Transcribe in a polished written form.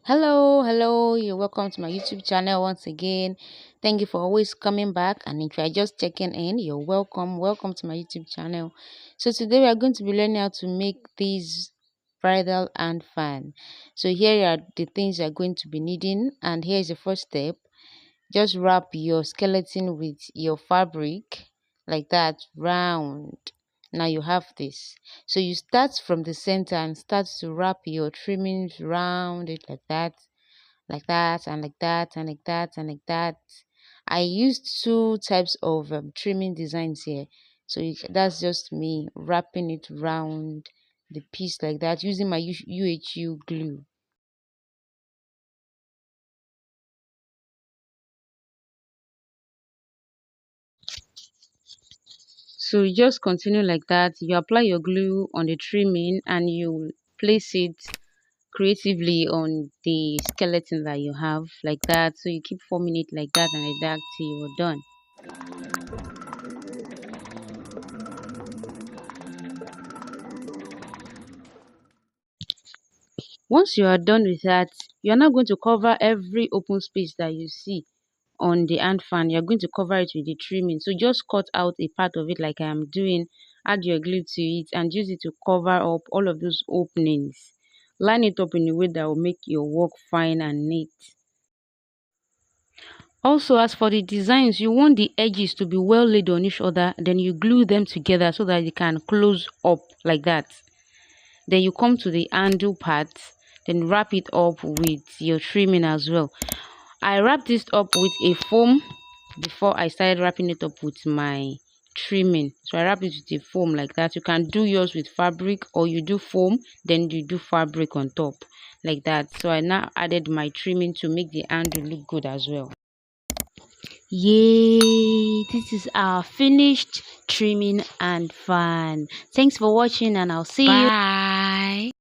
Hello, you're welcome to my YouTube channel once again. Thank you for always coming back, and if you are just checking in, you're welcome to my YouTube channel. So today we are going to be learning how to make these bridal and fan. So here are the things you're going to be needing, and here's the first step. Just wrap your skeleton with your fabric like that, round. Now you have this. So you start from the center and start to wrap your trimmings round it like that, like that, and like that, and like that, and like that. I used two types of trimming designs here. So that's just me wrapping it round the piece like that using my UHU glue. So you just continue like that. You apply your glue on the trimming and you place it creatively on the skeleton that you have like that. So you keep forming it like that and like that till you're done. Once you are done with that, you are now going to cover every open space that you see on the hand fan. You're going to cover it with the trimming. So just cut out a part of it like I am doing, add your glue to it and use it to cover up all of those openings. Line it up in a way that will make your work fine and neat. Also, as for the designs, you want the edges to be well laid on each other, then you glue them together so that they can close up like that. Then you come to the handle part, then wrap it up with your trimming as well. I wrapped this up with a foam before I started wrapping it up with my trimming. So I wrap it with a foam like that. You can do yours with fabric or you do foam, then you do fabric on top like that. So I now added my trimming to make the handle look good as well. Yay, this is our finished trimming and fan. Thanks for watching and I'll see you. Bye.